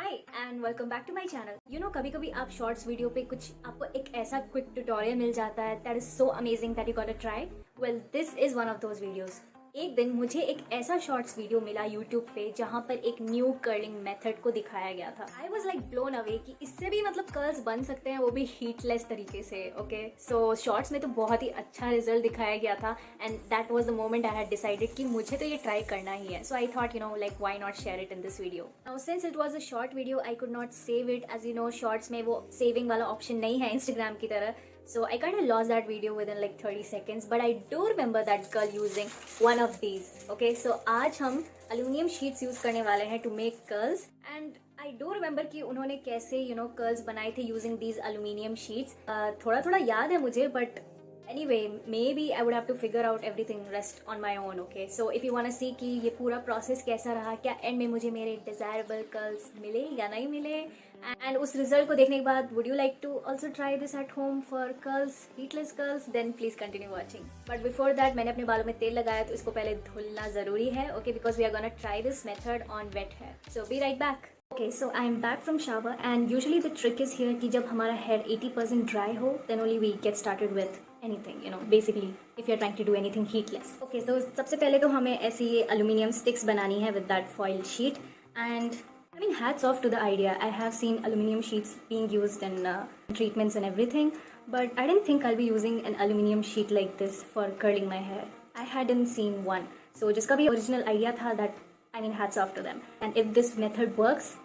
Hi and welcome back to my channel. कभी कभी आप शॉर्ट्स वीडियो पे कुछ आपको एक ऐसा क्विक ट्यूटोरियल मिल जाता है that is so amazing that you got to try. Well this is one of those videos. एक दिन मुझे एक ऐसा शॉर्ट्स वीडियो मिला यूट्यूब पे जहाँ पर एक न्यू कर्लिंग मेथड को दिखाया गया था। I was like blown away कि इससे भी मतलब कर्ल्स बन सकते हैं, वो भी हीटलेस तरीके से। ओके सो शॉर्ट्स में तो बहुत ही अच्छा रिजल्ट दिखाया गया था and that was the moment I had decided कि मुझे तो ये ट्राई करना ही है। So I thought like why not share it in this video. Now since it was a short video I could not save it, as shorts में वो saving वाला ऑप्शन नहीं है इंस्टाग्राम की तरह। So I kind of lost that video within like 30 seconds, but I do remember that girl using one of these. Okay, so आज हम aluminium sheets use करने वाले हैं to make curls, and I do remember कि उन्होंने कैसे curls बनाए थे using these aluminium sheets. थोड़ा थोड़ा याद है मुझे, but anyway maybe I would have to figure out everything rest on my own. Okay, so if you wanna see कि ये पूरा process कैसा रहा, क्या end में मुझे मेरे desirable curls मिले या नहीं मिले, and उस रिजल्ट को देखने के बाद would you like to also try this at home for curls, heatless curls, then please continue watching. But before that मैंने अपने बालों में तेल लगाया तो इसको पहले धुलना ज़रूरी है. Okay, because we are gonna try this method on wet hair. So be right back. Okay, so I am back from shower and usually the trick is here कि जब हमारा hair 80% dry हो then only we get started with anything, basically if you're trying to do anything heatless. Okay, so सबसे पहले तो हमें ऐसी ये aluminium sticks बनानी है with that foil sheet. And I mean, hats off to the idea. I have seen aluminium sheets being used in treatments and everything, but I didn't think I'll be using an aluminium sheet like this for curling my hair. I hadn't seen one. So जिसका भी original idea था, that I mean, hats off to them. And if this method works,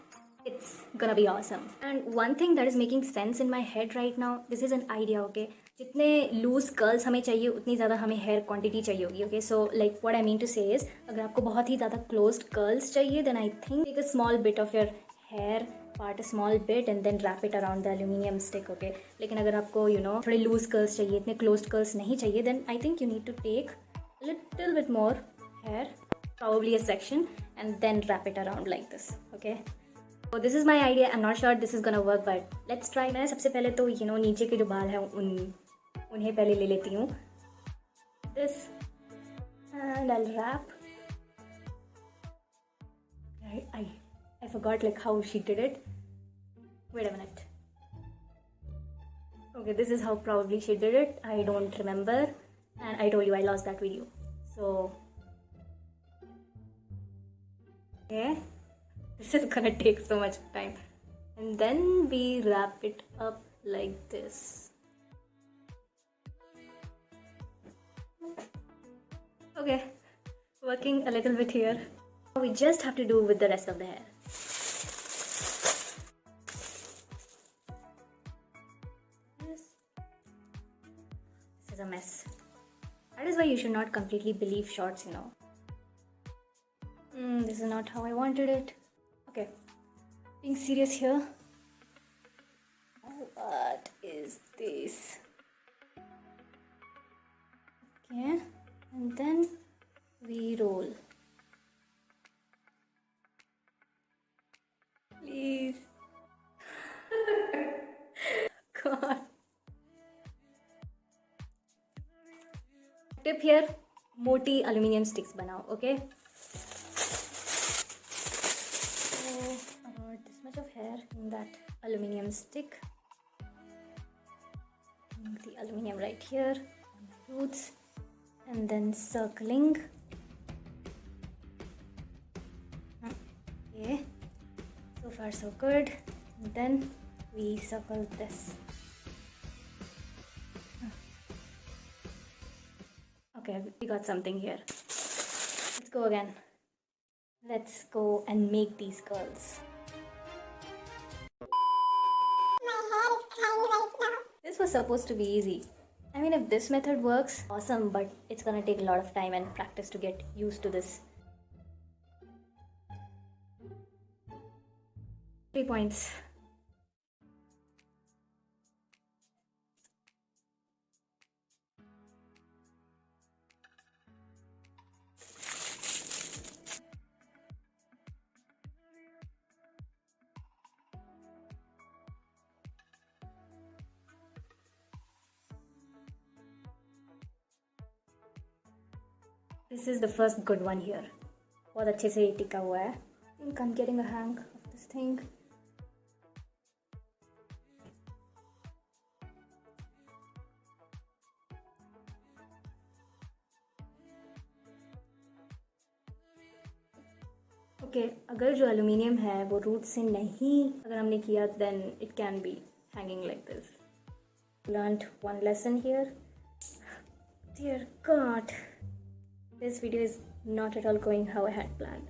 it's gonna be awesome. And one thing that is making sense in my head right now, this is an idea, okay? जितने loose curls हमें चाहिए उतनी ज़्यादा हमें hair quantity चाहिए होगी. Okay, so like what I mean to say is, अगर आपको बहुत ही ज़्यादा क्लोज्ड कर्ल्स चाहिए then I think take a small bit of your hair part, a small bit and then wrap it around the aluminium stick. Okay, लेकिन अगर आपको थोड़े लूज कर्ल्स चाहिए, इतने क्लोज्ड कर्ल्स नहीं चाहिए, then I think you need to take little bit more hair, probably a section, and then wrap it around like this. Okay, so this is my idea. I'm not sure this is gonna work, but let's try. मैं सबसे पहले तो नीचे के जो बाल हैं उन्हें पहले ले लेती हूँ this, and I'll wrap. I forgot like how she did it. Wait a minute. Okay, this is how probably she did it. I don't remember, and I told you I lost that video. So okay, this is gonna take so much time, and then we wrap it up like this. Okay, working a little bit here. We just have to do with the rest of the hair. Yes. This is a mess. That is why you should not completely believe shorts, This is not how I wanted it. Okay, being serious here. What is this? Okay, and then we roll. Please. God. Tip here, मोटी aluminium sticks बनाओ. Okay. About this much of hair in that aluminium stick. The aluminium right here on the roots, and then circling. Okay, so far so good. And then we circle this. Okay, we got something here. Let's go again. Let's go and make these curls. This was supposed to be easy. I mean, if this method works, awesome, but it's gonna take a lot of time and practice to get used to this. 3 points. This is the first good one here. बहुत अच्छे से टिका हुआ है. I think I'm getting a hang of this thing. Okay, अगर जो aluminium है वो रूट से नहीं अगर हमने किया then it can be hanging like this. Learned one lesson here. Dear God, this video is not at all going how I had planned.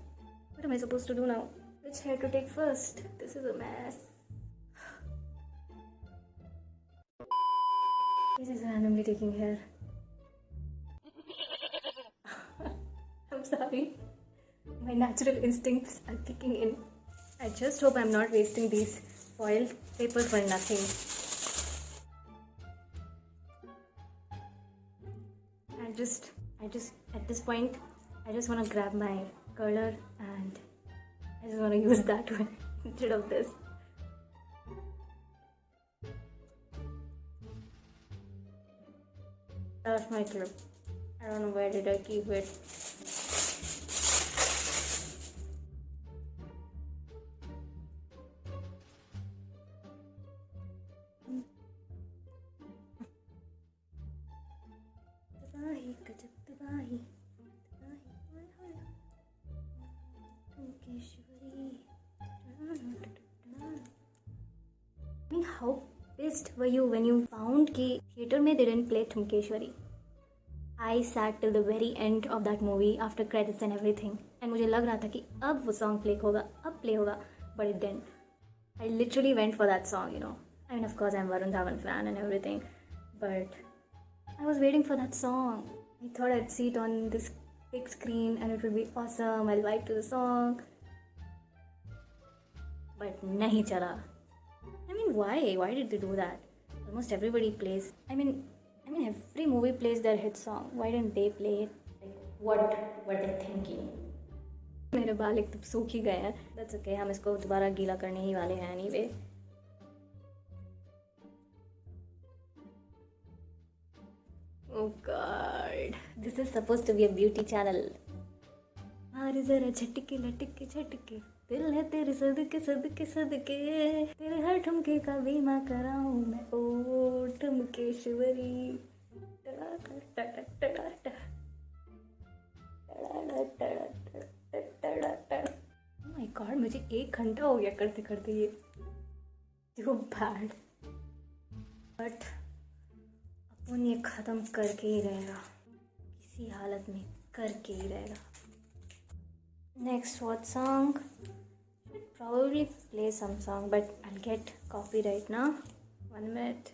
What am I supposed to do now? Which hair to take first? This is a mess. This is randomly taking hair. I'm sorry. My natural instincts are kicking in. I just hope I'm not wasting these foil paper for nothing. I just at this point, I just want to grab my curler and I just want to use that one instead of this. That's my clip. I don't know where did I keep it. I mean, how pissed were you when you found कि theater में they didn't play Thumkeshwari? I sat till the very end of that movie after credits and everything, and मुझे लग रहा था कि अब वो song play होगा, but it didn't. I literally went for that song, you know. I mean, of course, I'm Varun Dhawan fan and everything, but I was waiting for that song. I thought I'd see it on this big screen and it would be awesome. I'll vibe to the song, but nahi chala. I mean, why? Why did they do that? Almost everybody plays. I mean, every movie plays their hit song. Why didn't they play it? Like, what were they thinking? मेरे बाल एकदम सूख ही गए हैं. That's okay. हम इसको दोबारा गीला करने ही वाले हैं anyway. Oh God, this is supposed to be a beauty channel. मार जरा झटके लटके झटके, दिल है तेरे सदके सदके सदके, तेरे हर ठुमके का बीमा कराऊं मैं, ओ ठुमकेश्वरी. Oh my God, मुझे 1 घंटा हो गया करते करते ये. So bad. But अपन ये ख़त्म करके ही रहेगा, किसी हालत में करके ही रहेगा. Next, what song? Should probably play some song, but I'll get copyright now. 1 minute.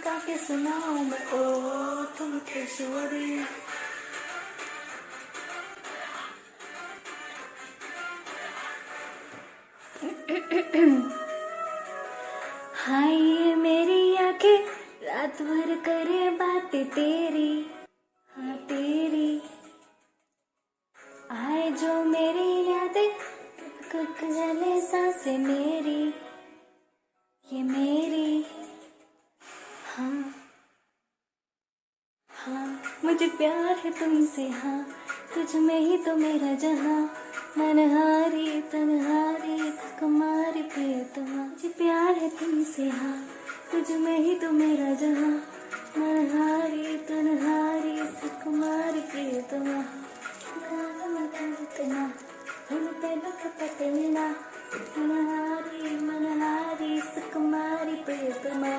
काके सुनाऊं मैं, ओ तुम केशवरी. हाय ये मेरी आंखें रात भर करे बातें तेरी, हाँ तेरी. आए जो मेरी यादें कुक जले सांसें मेरी, ये मेरी. हाँ हाँ मुझे प्यार है तुमसे, हाँ तुझ में ही तो मेरा जहाँ, मनहारी तनहारी कुमारी प्रियतमा. मुझे प्यार है तुमसे, हाँ तुझ में ही तो मेरा जहाँ, मनहारी तनहारी कुमारी प्रियतमा. मनहारी मनहारी सुकुमारी प्रियतमा.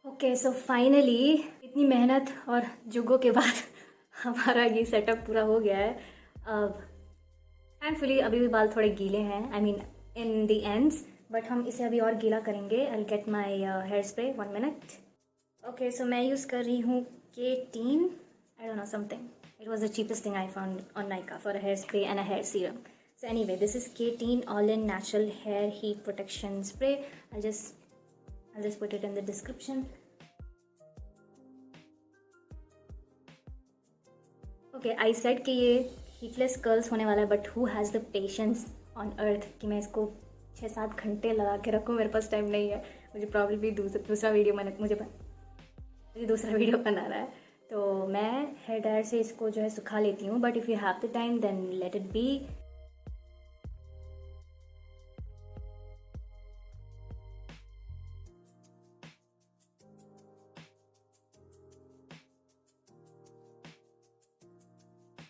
ओके, सो फाइनली इतनी मेहनत और जुगों के बाद हमारा ये सेटअप पूरा हो गया है. अब थैंकफुली अभी भी बाल थोड़े गीले हैं, I mean in the ends, but हम इसे अभी और गीला करेंगे. I get my hair spray. 1 minute. Okay, so मैं यूज़ कर रही हूँ K-teen. I don't know something. It was the cheapest thing I found on Nykaa for a hair spray and a hair serum. So anyway, this is K-teen all-in natural hair heat protection spray. I'll just put it in the description. Okay, I said कि ये हीटलेस curls होने वाला है, but who has the patience on earth कि मैं इसको 6-7 घंटे लगा के रखूँ. मेरे पास टाइम नहीं है. मुझे प्रॉब्लली दूसरा वीडियो मुझे दूसरा वीडियो बनाना है. तो मैं हेयर ड्रायर से इसको जो है सुखा लेती हूँ. But if you have the time then let it be.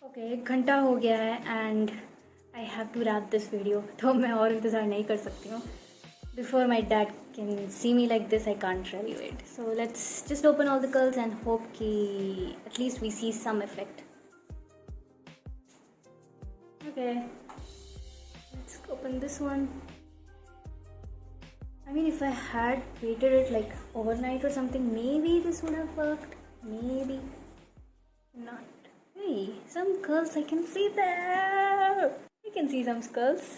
Okay, 1 घंटा हो गया है and I have to wrap this video. तो मैं और इंतज़ार नहीं कर सकती हूँ. Before my dad can see me like this, I can't really wait. So let's just open all the curls and hope ki at least we see some effect. Okay, let's open this one. I mean, if I had waited it like overnight or something, maybe this would have worked. Maybe not. Hey, some curls I can see there. I can see some curls.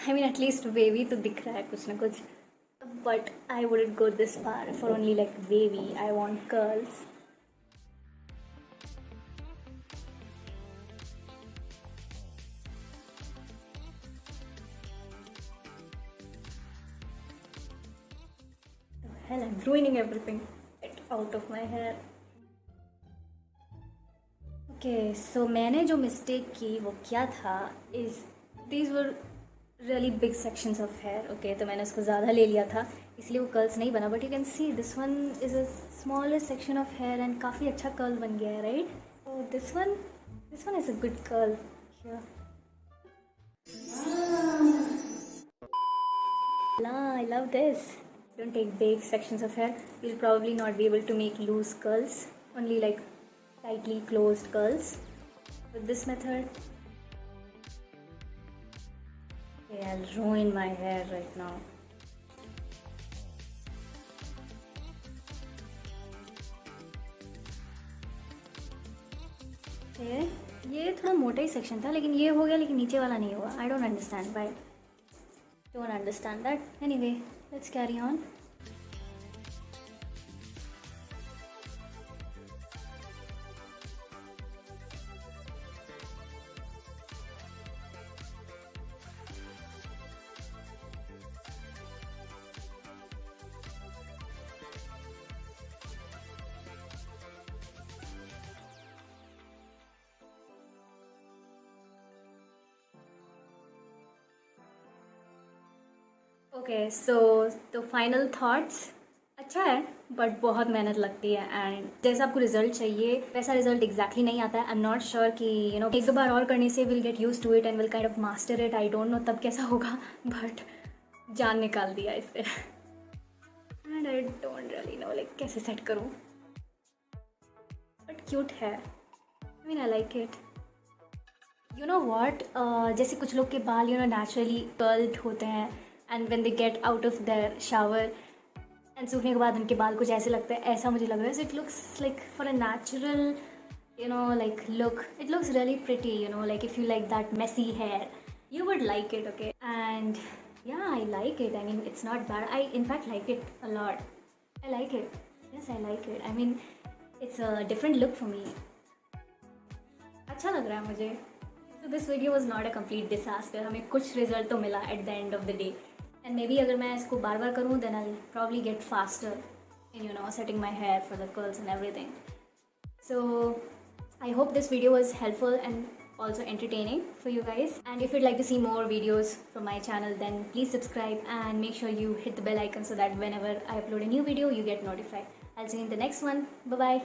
I mean, at least wavy तो दिख रहा है कुछ ना कुछ. But I wouldn't go this far for only like wavy. I want curls. The hell, I'm ruining everything. Get out of my hair. Okay, so मैंने जो mistake की वो क्या था is these were really big sections of hair. Okay, तो मैंने उसको ज़्यादा ले लिया था इसलिए वो कर्ल्स नहीं बना. But you can see this one is a smallest section of hair and काफ़ी अच्छा कर्ल बन गया है, राइट? तो this one is a good curl here. I love this. Don't take big sections of hair. You'll probably not be able to make loose curls, only like tightly closed curls with this method. Okay, I'll ruin my hair right now. Okay, ये थोड़ा मोटा ही section था लेकिन ये हो गया, लेकिन नीचे वाला नहीं हुआ. I don't understand why. Don't understand that. Anyway, let's carry on. Okay, so तो फाइनल थॉट्स. अच्छा है बट बहुत मेहनत लगती है एंड जैसा आपको रिजल्ट चाहिए वैसा रिजल्ट एग्जैक्टली नहीं आता है. आई एम नॉट श्योर कि एक दो बार और करने से will get used to it and will kind of master it. I don't know तब कैसा होगा, बट जान निकाल दिया इससे and I don't really know like कैसे सेट करूँ. बट क्यूट है. I mean I like it. You know what, जैसे कुछ लोग के बाल नेचुरली कर्ल्ड होते हैं and when they get out of their shower and सूखने के बाद उनके बाल कुछ ऐसे लगते हैं, ऐसा मुझे लग रहा है. So it looks like for a natural like look, it looks really pretty, like if you like that messy hair you would like it. Okay, and yeah, I like it. I mean, it's not bad. I in fact like it a lot. I like it. Yes, I like it. I mean, it's a different look for me. अच्छा लग रहा है मुझे. So this video was not a complete disaster. हमें कुछ result तो मिला at the end of the day. And maybe अगर मैं इसको बार बार करूँ then I'll probably get faster in setting my hair for the curls and everything. So I hope this video was helpful and also entertaining for you guys. And if you'd like to see more videos from my channel, then please subscribe and make sure you hit the bell icon so that whenever I upload a new video, you get notified. I'll see you in the next one. Bye bye.